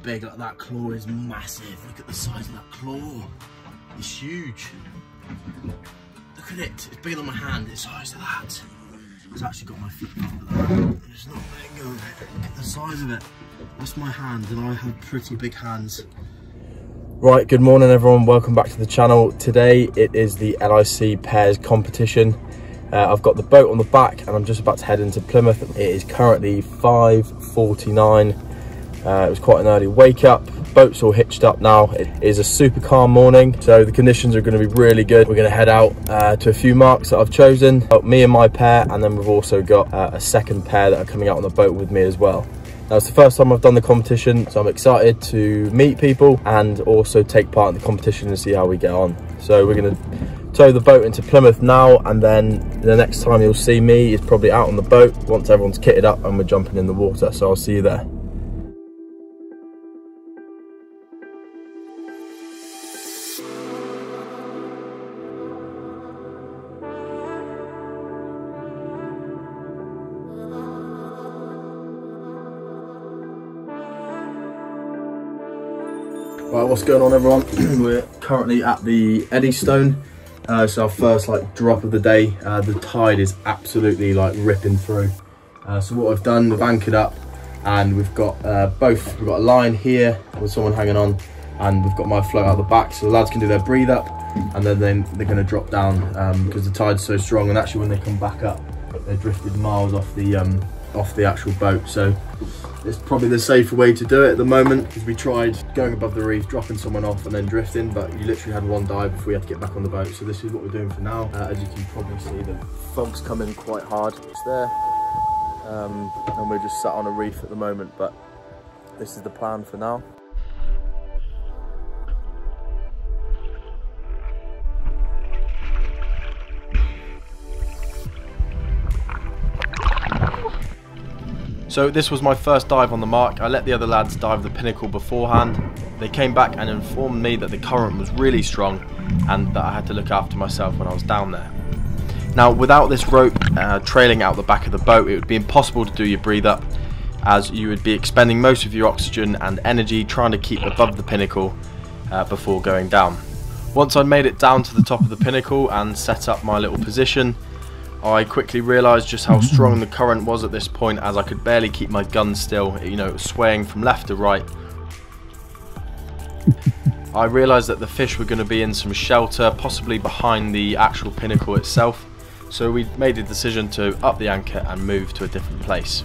big. Like, that claw is massive. Look at the size of that claw. It's huge. Look at it. It's bigger than my hand. It's the size of that. It's actually got my feet up. It's not letting go of it. Look at the size of it. That's my hand, and I have pretty big hands. Right, good morning everyone. Welcome back to the channel. Today it is the LIC Pairs competition. I've got the boat on the back and I'm just about to head into Plymouth. It is currently 5:49. It was quite an early wake up. Boat's all hitched up now. It is a super calm morning, so the conditions are going to be really good. We're going to head out to a few marks that I've chosen. Me and my pair, and then we've also got a second pair that are coming out on the boat with me as well. Now, it's the first time I've done the competition, so I'm excited to meet people and also take part in the competition and see how we get on. So we're going to tow the boat into Plymouth now, and then the next time you'll see me is probably out on the boat once everyone's kitted up and we're jumping in the water. So I'll see you there. Right, what's going on everyone? We're currently at the Eddystone. So our first drop of the day. The tide is absolutely ripping through. So what I've done, we've anchored up and we've got both. We've got a line here with someone hanging on, and we've got my float out the back, so the lads can do their breathe up, and then they're going to drop down because the tide's so strong. And actually when they come back up, they're drifted miles off the actual boat. So it's probably the safer way to do it at the moment, because we tried going above the reef, dropping someone off and then drifting, but you literally had one dive before we had to get back on the boat. So this is what we're doing for now. As you can probably see, the fog's come in quite hard. It's there, and we're just sat on a reef at the moment, but this is the plan for now. So this was my first dive on the mark. I let the other lads dive the pinnacle beforehand. They came back and informed me that the current was really strong and that I had to look after myself when I was down there. Now, without this rope trailing out the back of the boat, it would be impossible to do your breathe up, as you would be expending most of your oxygen and energy trying to keep above the pinnacle before going down. Once I'd made it down to the top of the pinnacle and set up my little position, I quickly realised just how strong the current was at this point, as I could barely keep my gun still. You know, it was swaying from left to right. I realised that the fish were going to be in some shelter, possibly behind the actual pinnacle itself. So we made a decision to up the anchor and move to a different place.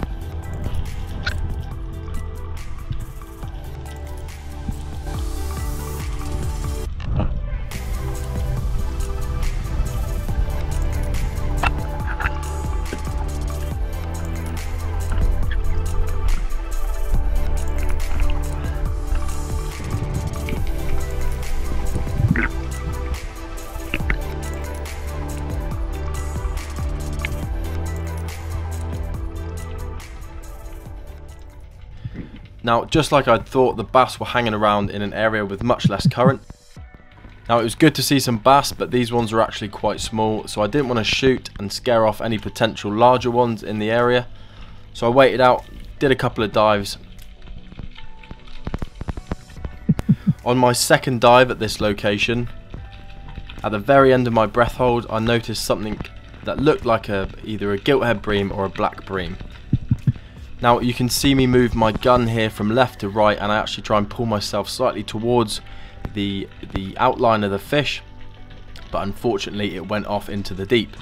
Now, just like I'd thought, the bass were hanging around in an area with much less current. Now, it was good to see some bass, but these ones were actually quite small, so I didn't want to shoot and scare off any potential larger ones in the area. So I waited out, did a couple of dives. On my second dive at this location, at the very end of my breath hold, I noticed something that looked like either a gilthead bream or a black bream. Now, you can see me move my gun here from left to right, and I actually try and pull myself slightly towards the outline of the fish, but unfortunately it went off into the deep.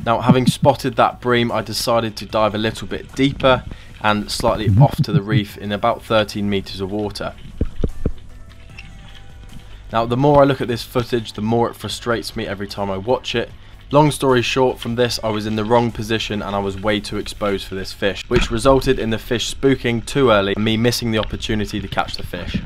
Now, having spotted that bream, I decided to dive a little bit deeper and slightly off to the reef in about 13 meters of water. Now, the more I look at this footage, the more it frustrates me every time I watch it. Long story short, from this, I was in the wrong position and I was way too exposed for this fish, which resulted in the fish spooking too early and me missing the opportunity to catch the fish.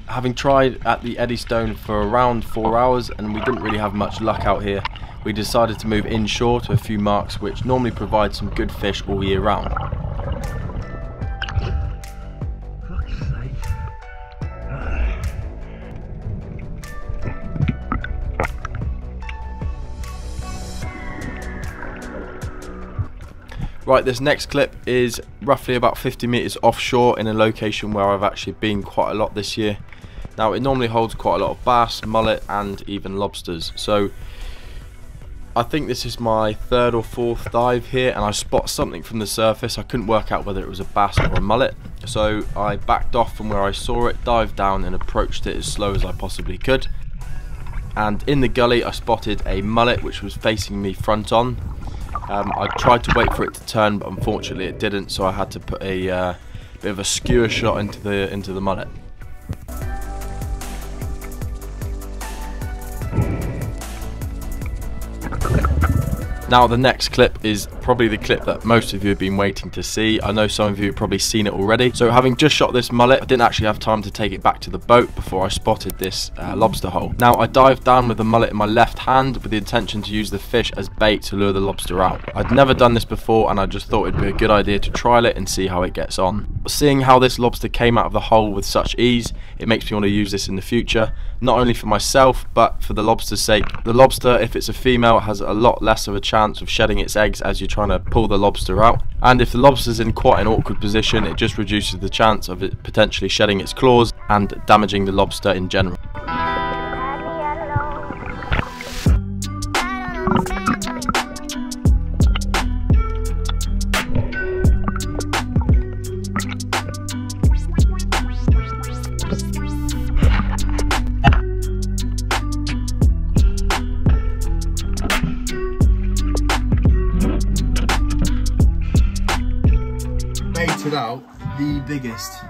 Having tried at the Eddystone for around 4 hours and we didn't really have much luck out here, we decided to move inshore to a few marks which normally provide some good fish all year round. Right, this next clip is roughly about 50 meters offshore in a location where I've actually been quite a lot this year. Now, it normally holds quite a lot of bass, mullet and even lobsters. So I think this is my third or fourth dive here, and I spot something from the surface. I couldn't work out whether it was a bass or a mullet, so I backed off from where I saw it, dived down and approached it as slow as I possibly could. And in the gully I spotted a mullet which was facing me front on. I tried to wait for it to turn, but unfortunately it didn't, so I had to put a bit of a skewer shot into the mullet. Now, the next clip is probably the clip that most of you have been waiting to see. I know some of you have probably seen it already. So having just shot this mullet, I didn't actually have time to take it back to the boat before I spotted this lobster hole. Now, I dived down with the mullet in my left hand with the intention to use the fish as bait to lure the lobster out. I'd never done this before, and I just thought it'd be a good idea to trial it and see how it gets on. Seeing how this lobster came out of the hole with such ease, it makes me want to use this in the future, not only for myself but for the lobster's sake. The lobster, if it's a female, has a lot less of a chance of shedding its eggs as you're trying to pull the lobster out, and if the lobster's in quite an awkward position, it just reduces the chance of it potentially shedding its claws and damaging the lobster in general. Baited out the biggest,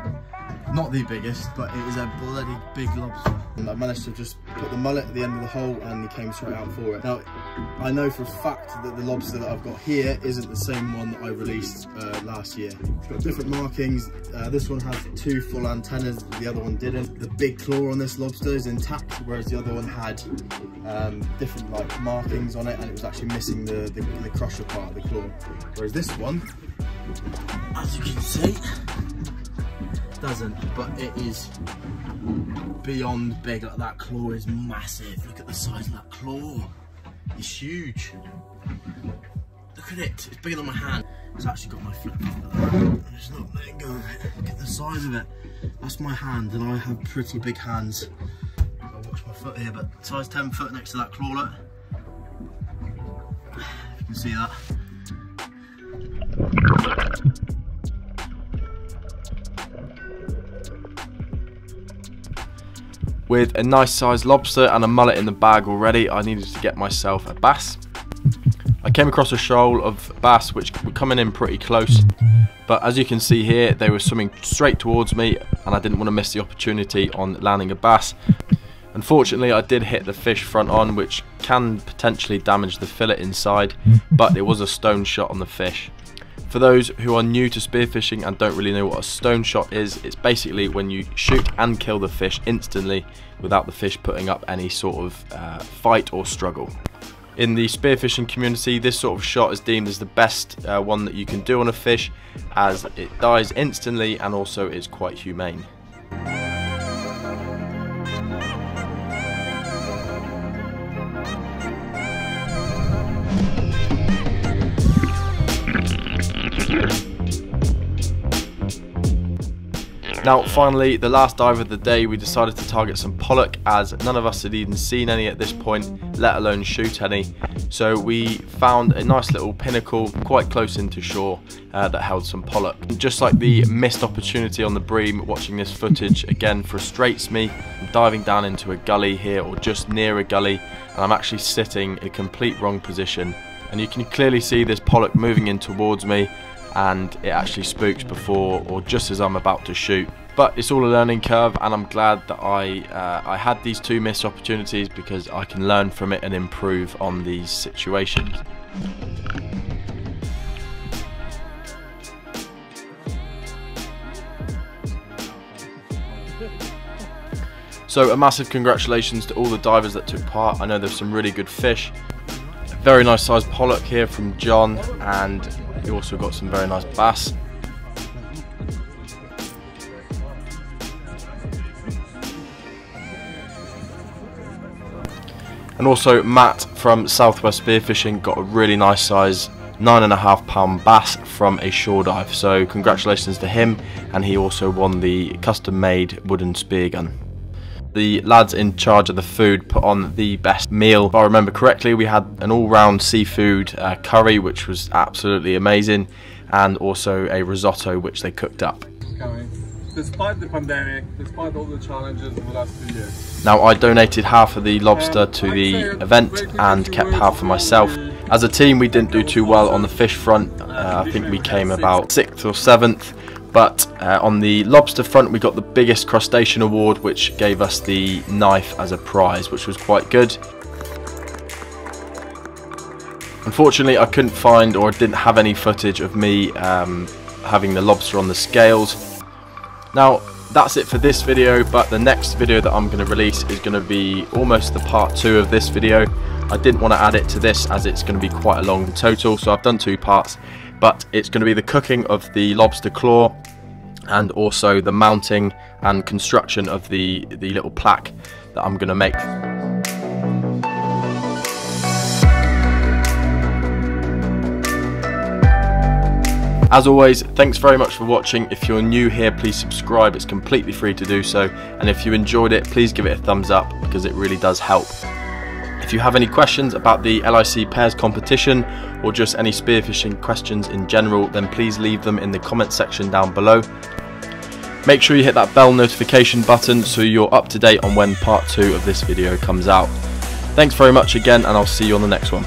not the biggest, but it is a bloody big lobster. And I managed to just put the mullet at the end of the hole and he came straight out for it. Now, I know for a fact that the lobster that I've got here isn't the same one that I released last year. It's got different markings. This one has 2 full antennas, the other one didn't. The big claw on this lobster is intact, whereas the other one had different like markings on it, and it was actually missing the crusher part of the claw. Whereas this one, as you can see, doesn't, but it is beyond big. Like, that claw is massive. Look at the size of that claw. It's huge. Look at it. It's bigger than my hand. It's actually got my flip on. Just not letting go of it. Look at the size of it. That's my hand, and I have pretty big hands. I'll watch my foot here, but size 10 foot next to that claw. Look. If you can see that. With a nice sized lobster and a mullet in the bag already, I needed to get myself a bass. I came across a shoal of bass which were coming in pretty close, but as you can see here, they were swimming straight towards me and I didn't want to miss the opportunity on landing a bass. Unfortunately, I did hit the fish front on, which can potentially damage the fillet inside, but it was a stone shot on the fish. For those who are new to spearfishing and don't really know what a stone shot is, it's basically when you shoot and kill the fish instantly without the fish putting up any sort of fight or struggle. In the spearfishing community, this sort of shot is deemed as the best one that you can do on a fish, as it dies instantly and also is quite humane. Now finally, the last dive of the day, we decided to target some pollock, as none of us had even seen any at this point, let alone shoot any. So we found a nice little pinnacle quite close into shore that held some pollock. Just like the missed opportunity on the Bream, watching this footage again frustrates me. I'm diving down into a gully here, or just near a gully, and I'm actually sitting in a complete wrong position. And you can clearly see this pollock moving in towards me, and it actually spooks before or just as I'm about to shoot. But it's all a learning curve, and I'm glad that I had these 2 missed opportunities, because I can learn from it and improve on these situations. So a massive congratulations to all the divers that took part. I know there's some really good fish. A very nice sized pollock here from John, and we also got some very nice bass. And also Matt from Southwest Spearfishing got a really nice size 9.5 pound bass from a shore dive. So congratulations to him, and he also won the custom made wooden spear gun. The lads in charge of the food put on the best meal. If I remember correctly, we had an all-round seafood curry, which was absolutely amazing, and also a risotto which they cooked up. Despite the pandemic, despite all the challenges of the last 2 years. Now, I donated half of the lobster to the event and kept half for myself. As a team, we didn't do too well on the fish front. I think we came about 6th or 7th. But on the lobster front, we got the biggest crustacean award, which gave us the knife as a prize, which was quite good. Unfortunately, I couldn't find, or didn't have any footage of me having the lobster on the scales. Now, that's it for this video, but the next video that I'm going to release is going to be almost the part 2 of this video. I didn't want to add it to this as it's going to be quite a long total, so I've done 2 parts. But it's going to be the cooking of the lobster claw and also the mounting and construction of the little plaque that I'm going to make. As always, thanks very much for watching. If you're new here, please subscribe. It's completely free to do so. And if you enjoyed it, please give it a thumbs up because it really does help. If you have any questions about the LIC Pairs competition or just any spearfishing questions in general, then please leave them in the comment section down below. Make sure you hit that bell notification button so you're up to date on when part 2 of this video comes out. Thanks very much again, and I'll see you on the next one.